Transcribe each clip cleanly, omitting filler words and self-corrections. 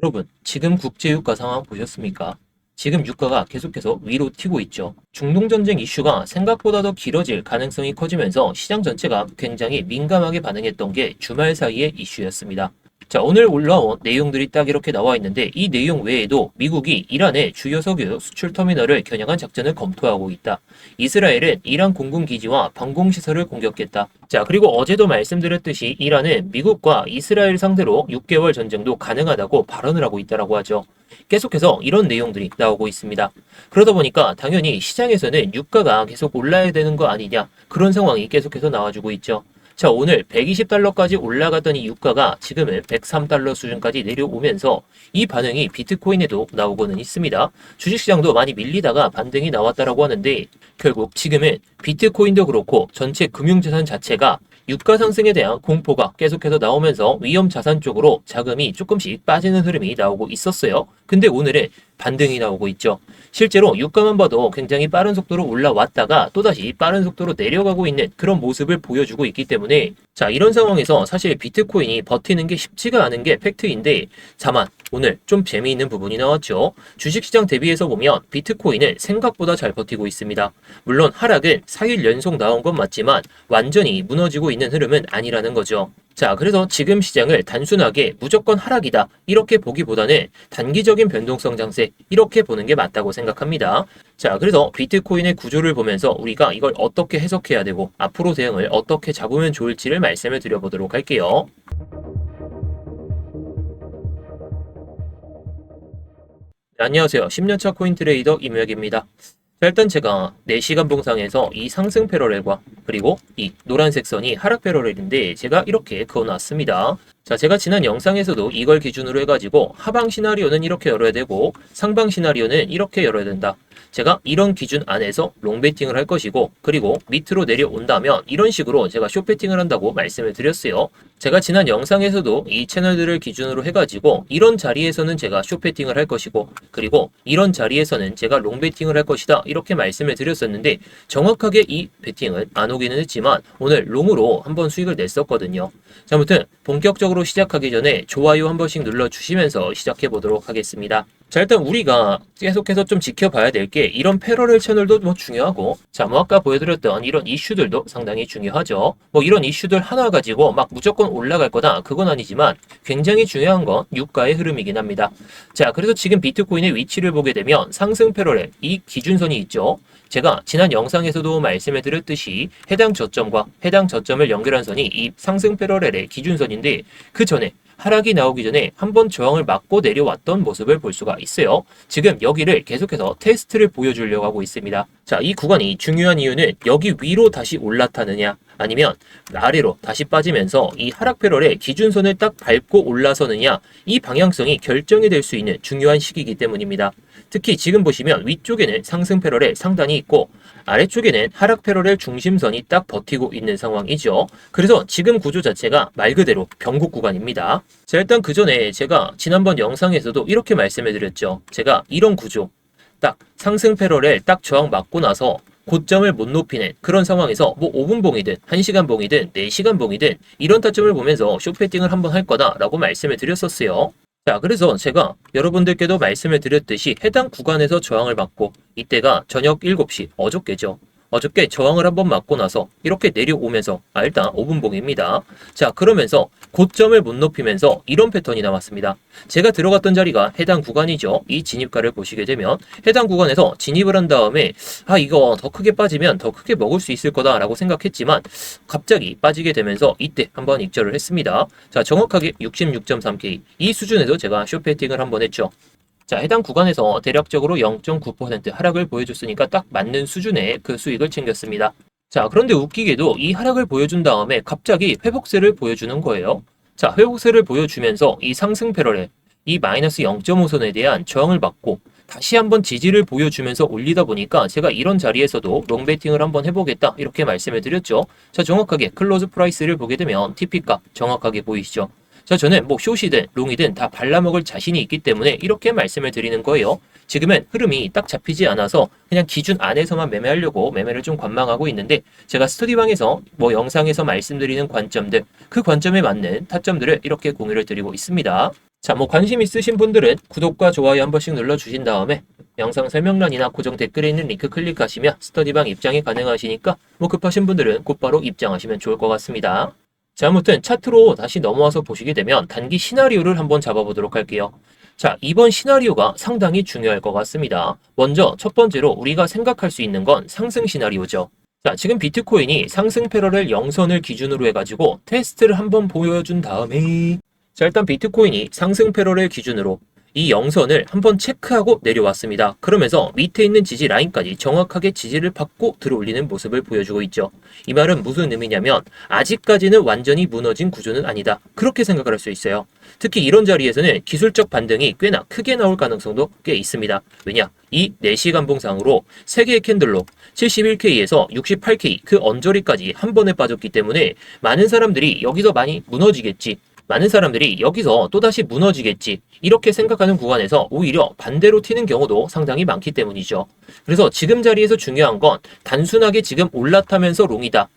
여러분, 지금 국제유가 상황 보셨습니까? 지금 유가가 계속해서 위로 튀고 있죠. 중동전쟁 이슈가 생각보다 더 길어질 가능성이 커지면서 시장 전체가 굉장히 민감하게 반응했던 게 주말 사이의 이슈였습니다. 자, 오늘 올라온 내용들이 딱 이렇게 나와 있는데 이 내용 외에도 미국이 이란의 주요 석유 수출 터미널을 겨냥한 작전을 검토하고 있다. 이스라엘은 이란 공군기지와 방공시설을 공격했다. 자, 그리고 어제도 말씀드렸듯이 이란은 미국과 이스라엘 상대로 6개월 전쟁도 가능하다고 발언을 하고 있다고 하죠. 계속해서 이런 내용들이 나오고 있습니다. 그러다 보니까 당연히 시장에서는 유가가 계속 올라야 되는 거 아니냐, 그런 상황이 계속해서 나와주고 있죠. 자, 오늘 120달러까지 올라갔던 이 유가가 지금은 103달러 수준까지 내려오면서 이 반응이 비트코인에도 나오고는 있습니다. 주식시장도 많이 밀리다가 반등이 나왔다라고 하는데 결국 지금은 비트코인도 그렇고 전체 금융자산 자체가 유가 상승에 대한 공포가 계속해서 나오면서 위험 자산 쪽으로 자금이 조금씩 빠지는 흐름이 나오고 있었어요. 근데 오늘은 반등이 나오고 있죠. 실제로 유가만 봐도 굉장히 빠른 속도로 올라왔다가 또다시 빠른 속도로 내려가고 있는 그런 모습을 보여주고 있기 때문에 자, 이런 상황에서 사실 비트코인이 버티는 게 쉽지가 않은 게 팩트인데 다만 오늘 좀 재미있는 부분이 나왔죠. 주식시장 대비해서 보면 비트코인은 생각보다 잘 버티고 있습니다. 물론 하락은 4일 연속 나온 건 맞지만 완전히 무너지고 있는 흐름은 아니라는 거죠. 자, 그래서 지금 시장을 단순하게 무조건 하락이다 이렇게 보기보다는 단기적인 변동성 장세 이렇게 보는 게 맞다고 생각합니다. 자, 그래서 비트코인의 구조를 보면서 우리가 이걸 어떻게 해석해야 되고 앞으로 대응을 어떻게 잡으면 좋을지를 말씀을 드려보도록 할게요. 네, 안녕하세요. 10년차 코인 트레이더 임혁입니다. 자, 일단 제가 4시간 봉상에서 이 상승 패러렐과 그리고 이 노란색 선이 하락 패러렐인데 제가 이렇게 그어놨습니다. 자, 제가 지난 영상에서도 이걸 기준으로 해가지고 하방 시나리오는 이렇게 열어야 되고 상방 시나리오는 이렇게 열어야 된다. 제가 이런 기준 안에서 롱베팅을 할 것이고 그리고 밑으로 내려온다면 이런 식으로 제가 숏베팅을 한다고 말씀을 드렸어요. 제가 지난 영상에서도 이 채널들을 기준으로 해가지고 이런 자리에서는 제가 숏베팅을 할 것이고 그리고 이런 자리에서는 제가 롱베팅을 할 것이다 이렇게 말씀을 드렸었는데 정확하게 이 베팅은 안 오기는 했지만 오늘 롱으로 한번 수익을 냈었거든요. 자, 아무튼 본격적으로 시작하기 전에 좋아요 한 번씩 눌러주시면서 시작해 보도록 하겠습니다. 자, 일단 우리가 계속해서 좀 지켜봐야 될 게 이런 패러렐 채널도 뭐 중요하고 자, 뭐 아까 보여드렸던 이런 이슈들도 상당히 중요하죠. 뭐 이런 이슈들 하나 가지고 막 무조건 올라갈 거다 그건 아니지만 굉장히 중요한 건 유가의 흐름이긴 합니다. 자, 그래서 지금 비트코인의 위치를 보게 되면 상승 패러렐 이 기준선이 있죠. 제가 지난 영상에서도 말씀을 드렸듯이 해당 저점과 해당 저점을 연결한 선이 이 상승 패러렐의 기준선인데 그 전에 하락이 나오기 전에 한번 저항을 맞고 내려왔던 모습을 볼 수가 있어요. 지금 여기를 계속해서 테스트를 보여주려고 하고 있습니다. 자, 이 구간이 중요한 이유는 여기 위로 다시 올라타느냐 아니면 아래로 다시 빠지면서 이 하락 패럴의 기준선을 딱 밟고 올라서느냐 이 방향성이 결정이 될 수 있는 중요한 시기이기 때문입니다. 특히 지금 보시면 위쪽에는 상승 패럴의 상단이 있고 아래쪽에는 하락 패럴의 중심선이 딱 버티고 있는 상황이죠. 그래서 지금 구조 자체가 말 그대로 변곡 구간입니다. 자, 일단 그 전에 제가 지난번 영상에서도 이렇게 말씀을 드렸죠. 제가 이런 구조 딱 상승 패럴에 딱 저항 맞고 나서 고점을 못 높이는 그런 상황에서 뭐 5분 봉이든 1시간 봉이든 4시간 봉이든 이런 타점을 보면서 숏배팅을 한번 할 거다라고 말씀을 드렸었어요. 자, 그래서 제가 여러분들께도 말씀을 드렸듯이 해당 구간에서 저항을 맞고 이때가 저녁 7시 어저께죠. 어저께 저항을 한번 맞고 나서 이렇게 내려오면서 일단 5분봉입니다. 자, 그러면서 고점을 못 높이면서 이런 패턴이 나왔습니다. 제가 들어갔던 자리가 해당 구간이죠. 이 진입가를 보시게 되면 해당 구간에서 진입을 한 다음에 이거 더 크게 빠지면 더 크게 먹을 수 있을 거다라고 생각했지만 갑자기 빠지게 되면서 이때 한번 익절을 했습니다. 자, 정확하게 66.3K 이 수준에서 제가 숏배팅을 한번 했죠. 자, 해당 구간에서 대략적으로 0.9% 하락을 보여줬으니까 딱 맞는 수준의 그 수익을 챙겼습니다. 자, 그런데 웃기게도 이 하락을 보여준 다음에 갑자기 회복세를 보여주는 거예요. 자, 회복세를 보여주면서 이 상승 패럴에 이 마이너스 0.5선에 대한 저항을 받고 다시 한번 지지를 보여주면서 올리다 보니까 제가 이런 자리에서도 롱베팅을 한번 해보겠다 이렇게 말씀을 드렸죠. 자, 정확하게 클로즈 프라이스를 보게 되면 TP값 정확하게 보이시죠. 자, 저는 뭐 숏이든 롱이든 다 발라먹을 자신이 있기 때문에 이렇게 말씀을 드리는 거예요. 지금은 흐름이 딱 잡히지 않아서 그냥 기준 안에서만 매매하려고 매매를 좀 관망하고 있는데 제가 스터디방에서 뭐 영상에서 말씀드리는 관점들 그 관점에 맞는 타점들을 이렇게 공유를 드리고 있습니다. 자, 관심 있으신 분들은 구독과 좋아요 한 번씩 눌러주신 다음에 영상 설명란이나 고정 댓글에 있는 링크 클릭하시면 스터디방 입장이 가능하시니까 급하신 분들은 곧바로 입장하시면 좋을 것 같습니다. 자, 아무튼 차트로 다시 넘어와서 보시게 되면 단기 시나리오를 한번 잡아보도록 할게요. 자, 이번 시나리오가 상당히 중요할 것 같습니다. 먼저 첫 번째로 우리가 생각할 수 있는 건 상승 시나리오죠. 자, 지금 비트코인이 상승 패러렐 영선을 기준으로 해가지고 테스트를 한번 보여준 다음에 자, 일단 비트코인이 상승 패러렐 기준으로 이 영선을 한번 체크하고 내려왔습니다. 그러면서 밑에 있는 지지 라인까지 정확하게 지지를 받고 들어올리는 모습을 보여주고 있죠. 이 말은 무슨 의미냐면 아직까지는 완전히 무너진 구조는 아니다. 그렇게 생각을 할 수 있어요. 특히 이런 자리에서는 기술적 반등이 꽤나 크게 나올 가능성도 꽤 있습니다. 왜냐? 이 4시간 봉상으로 3개의 캔들로 71K에서 68K 그 언저리까지 한 번에 빠졌기 때문에 많은 사람들이 여기서 많이 무너지겠지. 많은 사람들이 여기서 또다시 무너지겠지 이렇게 생각하는 구간에서 오히려 반대로 튀는 경우도 상당히 많기 때문이죠. 그래서 지금 자리에서 중요한 건 단순하게 지금 올라타면서 롱이다.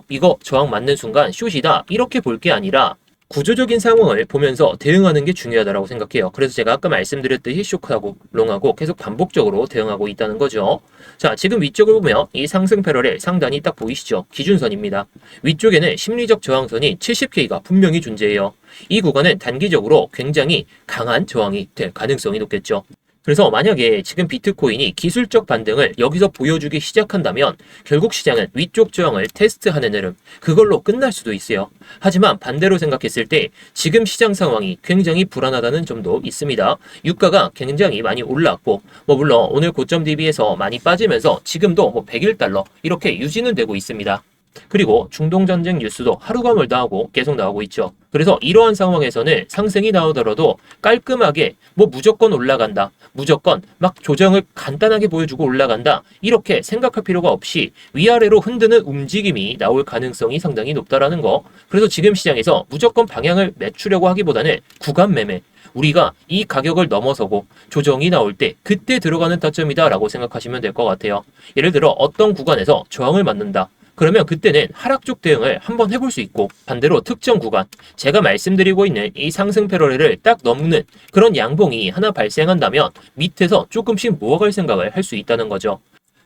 이거 저항 맞는 순간 숏이다. 이렇게 볼 게 아니라 구조적인 상황을 보면서 대응하는 게 중요하다고 생각해요. 그래서 제가 아까 말씀드렸듯이 쇼크하고 롱하고 계속 반복적으로 대응하고 있다는 거죠. 자, 지금 위쪽을 보면 이 상승 패러렐 상단이 딱 보이시죠? 기준선입니다. 위쪽에는 심리적 저항선이 70K가 분명히 존재해요. 이 구간은 단기적으로 굉장히 강한 저항이 될 가능성이 높겠죠. 그래서 만약에 지금 비트코인이 기술적 반등을 여기서 보여주기 시작한다면 결국 시장은 위쪽 저항을 테스트하는 흐름, 그걸로 끝날 수도 있어요. 하지만 반대로 생각했을 때 지금 시장 상황이 굉장히 불안하다는 점도 있습니다. 유가가 굉장히 많이 올랐고 물론 오늘 고점 대비해서 많이 빠지면서 지금도 101달러 이렇게 유지는 되고 있습니다. 그리고 중동전쟁 뉴스도 하루가 멀다 하고 계속 나오고 있죠. 그래서 이러한 상황에서는 상승이 나오더라도 깔끔하게 무조건 올라간다. 무조건 막 조정을 간단하게 보여주고 올라간다. 이렇게 생각할 필요가 없이 위아래로 흔드는 움직임이 나올 가능성이 상당히 높다라는 거. 그래서 지금 시장에서 무조건 방향을 맞추려고 하기보다는 구간 매매. 우리가 이 가격을 넘어서고 조정이 나올 때 그때 들어가는 타점이다 라고 생각하시면 될 것 같아요. 예를 들어 어떤 구간에서 저항을 맞는다. 그러면 그때는 하락 쪽 대응을 한번 해볼 수 있고 반대로 특정 구간 제가 말씀드리고 있는 이 상승 패러렐을 딱 넘는 그런 양봉이 하나 발생한다면 밑에서 조금씩 모아갈 생각을 할 수 있다는 거죠.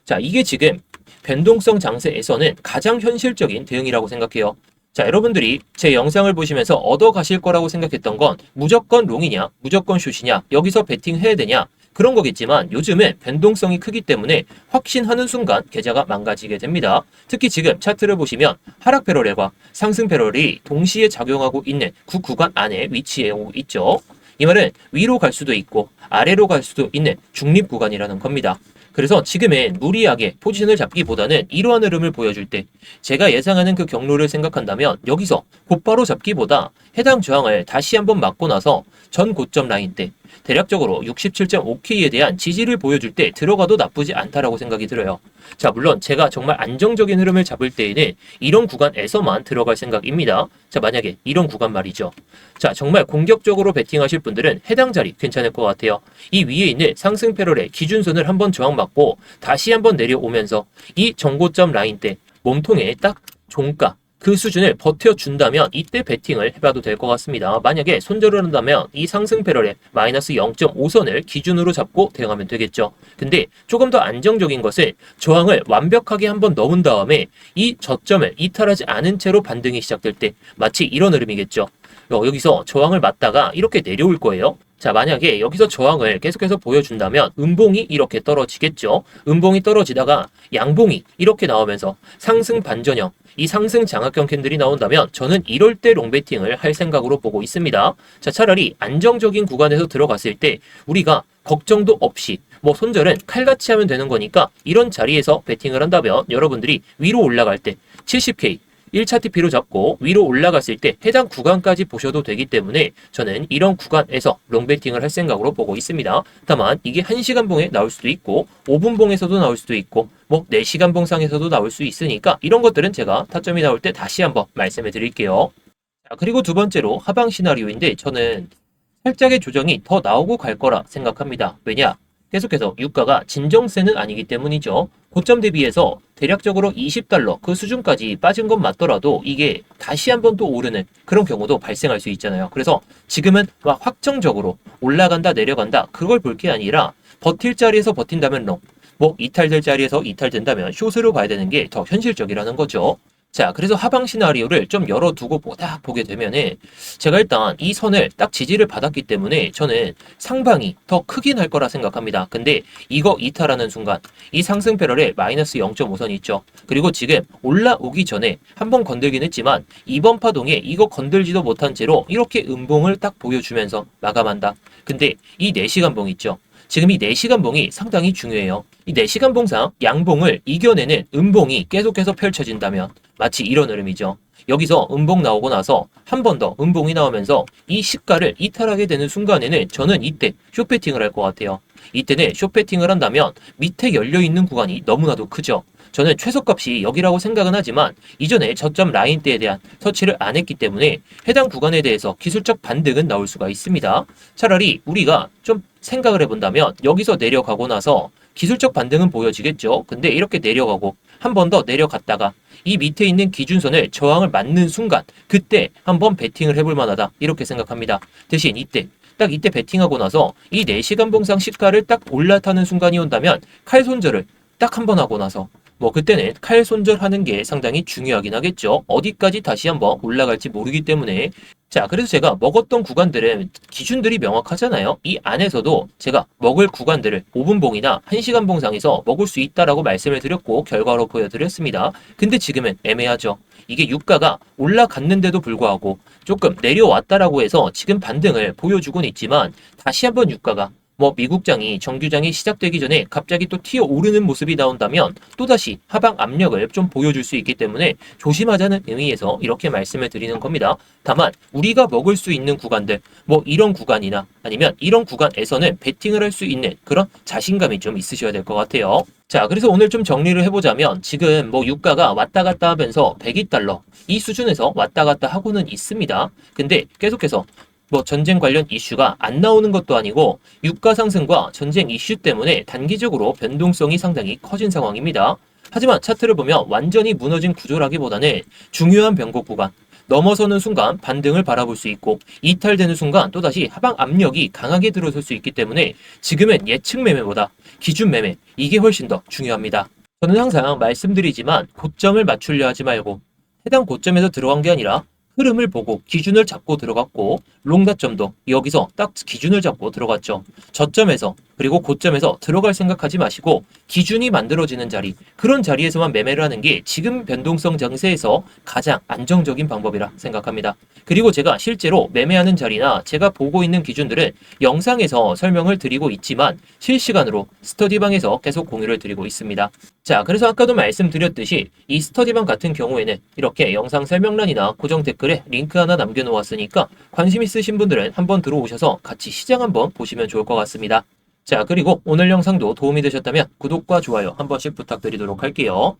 자, 이게 지금 변동성 장세에서는 가장 현실적인 대응이라고 생각해요. 자, 여러분들이 제 영상을 보시면서 얻어 가실 거라고 생각했던 건 무조건 롱이냐 무조건 숏이냐 여기서 베팅해야 되냐 그런 거겠지만 요즘은 변동성이 크기 때문에 확신하는 순간 계좌가 망가지게 됩니다. 특히 지금 차트를 보시면 하락 패러렐과 상승 패러렐이 동시에 작용하고 있는 그 구간 안에 위치해 오고 있죠. 이 말은 위로 갈 수도 있고 아래로 갈 수도 있는 중립 구간이라는 겁니다. 그래서 지금은 무리하게 포지션을 잡기보다는 이러한 흐름을 보여줄 때 제가 예상하는 그 경로를 생각한다면 여기서 곧바로 잡기보다 해당 저항을 다시 한번 맞고 나서 전 고점 라인 때 대략적으로 67.5K에 대한 지지를 보여줄 때 들어가도 나쁘지 않다라고 생각이 들어요. 자, 물론 제가 정말 안정적인 흐름을 잡을 때에는 이런 구간에서만 들어갈 생각입니다. 자, 만약에 이런 구간 말이죠. 자, 정말 공격적으로 베팅하실 분들은 해당 자리 괜찮을 것 같아요. 이 위에 있는 상승 패러렐 기준선을 한번 저항받고 다시 한번 내려오면서 이 정고점 라인 때 몸통에 딱 종가 그 수준을 버텨준다면 이때 베팅을 해봐도 될 것 같습니다. 만약에 손절을 한다면 이 상승 패러렐 마이너스 0.5선을 기준으로 잡고 대응하면 되겠죠. 근데 조금 더 안정적인 것은 저항을 완벽하게 한번 넘은 다음에 이 저점을 이탈하지 않은 채로 반등이 시작될 때 마치 이런 흐름이겠죠. 여기서 저항을 맞다가 이렇게 내려올 거예요. 자, 만약에 여기서 저항을 계속해서 보여준다면 음봉이 이렇게 떨어지겠죠. 음봉이 떨어지다가 양봉이 이렇게 나오면서 상승 반전형 이 상승 장악형 캔들이 나온다면 저는 이럴 때 롱베팅을 할 생각으로 보고 있습니다. 자, 차라리 안정적인 구간에서 들어갔을 때 우리가 걱정도 없이 손절은 칼같이 하면 되는 거니까 이런 자리에서 베팅을 한다면 여러분들이 위로 올라갈 때 70K 1차 TP로 잡고 위로 올라갔을 때 해당 구간까지 보셔도 되기 때문에 저는 이런 구간에서 롱베팅을 할 생각으로 보고 있습니다. 다만 이게 1시간 봉에 나올 수도 있고 5분 봉에서도 나올 수도 있고 4시간 봉상에서도 나올 수 있으니까 이런 것들은 제가 타점이 나올 때 다시 한번 말씀해 드릴게요. 자, 그리고 두 번째로 하방 시나리오인데 저는 살짝의 조정이 더 나오고 갈 거라 생각합니다. 왜냐? 계속해서 유가가 진정세는 아니기 때문이죠. 고점 대비해서 대략적으로 20달러 그 수준까지 빠진 건 맞더라도 이게 다시 한번 또 오르는 그런 경우도 발생할 수 있잖아요. 그래서 지금은 막 확정적으로 올라간다 내려간다 그걸 볼 게 아니라 버틸 자리에서 버틴다면 롱, 뭐 이탈될 자리에서 이탈된다면 숏으로 봐야 되는 게 더 현실적이라는 거죠. 자, 그래서 하방 시나리오를 좀 열어두고 딱 보게 되면은 제가 일단 이 선을 딱 지지를 받았기 때문에 저는 상방이 더 크긴 할 거라 생각합니다. 근데 이거 이탈하는 순간 이 상승 패럴에 마이너스 0.5선이 있죠. 그리고 지금 올라오기 전에 한번 건들긴 했지만 이번 파동에 이거 건들지도 못한 채로 이렇게 음봉을 딱 보여주면서 마감한다. 근데 이 4시간 봉 있죠. 지금 이 4시간 봉이 상당히 중요해요. 이 4시간 봉상 양봉을 이겨내는 음봉이 계속해서 펼쳐진다면 마치 이런 흐름이죠. 여기서 음봉 나오고 나서 한 번 더 음봉이 나오면서 이 시가를 이탈하게 되는 순간에는 저는 이때 숏배팅을 할 것 같아요. 이때는 숏배팅을 한다면 밑에 열려있는 구간이 너무나도 크죠. 저는 최저값이 여기라고 생각은 하지만 이전에 저점 라인대에 대한 터치를 안 했기 때문에 해당 구간에 대해서 기술적 반등은 나올 수가 있습니다. 차라리 우리가 좀 생각을 해본다면 여기서 내려가고 나서 기술적 반등은 보여지겠죠. 근데 이렇게 내려가고 한 번 더 내려갔다가 이 밑에 있는 기준선을 저항을 맞는 순간 그때 한번 베팅을 해볼 만하다 이렇게 생각합니다. 대신 이때 딱 이때 베팅하고 나서 이 4시간 봉상 시가를 딱 올라타는 순간이 온다면 칼 손절을 딱 한 번 하고 나서 뭐 그때는 칼 손절하는 게 상당히 중요하긴 하겠죠. 어디까지 다시 한번 올라갈지 모르기 때문에. 자, 그래서 제가 먹었던 구간들은 기준들이 명확하잖아요. 이 안에서도 제가 먹을 구간들을 5분봉이나 1시간 봉상에서 먹을 수 있다라고 말씀을 드렸고 결과로 보여드렸습니다. 근데 지금은 애매하죠. 이게 유가가 올라갔는데도 불구하고 조금 내려왔다라고 해서 지금 반등을 보여주곤 있지만 다시 한번 유가가 뭐 미국장이 정규장이 시작되기 전에 갑자기 또 튀어 오르는 모습이 나온다면 또다시 하방 압력을 좀 보여줄 수 있기 때문에 조심하자는 의미에서 이렇게 말씀을 드리는 겁니다. 다만 우리가 먹을 수 있는 구간들 뭐 이런 구간이나 아니면 이런 구간에서는 베팅을 할 수 있는 그런 자신감이 좀 있으셔야 될 것 같아요. 자, 그래서 오늘 좀 정리를 해보자면 지금 뭐 유가가 왔다 갔다 하면서 102달러 이 수준에서 왔다 갔다 하고는 있습니다. 근데 계속해서 뭐 전쟁 관련 이슈가 안 나오는 것도 아니고 유가 상승과 전쟁 이슈 때문에 단기적으로 변동성이 상당히 커진 상황입니다. 하지만 차트를 보면 완전히 무너진 구조라기보다는 중요한 변곡 구간 넘어서는 순간 반등을 바라볼 수 있고 이탈되는 순간 또다시 하방 압력이 강하게 들어설 수 있기 때문에 지금은 예측 매매보다 기준 매매 이게 훨씬 더 중요합니다. 저는 항상 말씀드리지만 고점을 맞추려 하지 말고 해당 고점에서 들어간 게 아니라 흐름을 보고 기준을 잡고 들어갔고 롱다점도 여기서 딱 기준을 잡고 들어갔죠. 저점에서 그리고 고점에서 들어갈 생각하지 마시고 기준이 만들어지는 자리 그런 자리에서만 매매를 하는 게 지금 변동성 장세에서 가장 안정적인 방법이라 생각합니다. 그리고 제가 실제로 매매하는 자리나 제가 보고 있는 기준들은 영상에서 설명을 드리고 있지만 실시간으로 스터디방에서 계속 공유를 드리고 있습니다. 자, 그래서 아까도 말씀드렸듯이 이 스터디방 같은 경우에는 이렇게 영상 설명란이나 고정 댓글에 링크 하나 남겨놓았으니까 관심 있으신 분들은 한번 들어오셔서 같이 시장 한번 보시면 좋을 것 같습니다. 자, 그리고 오늘 영상도 도움이 되셨다면 구독과 좋아요 한 번씩 부탁드리도록 할게요.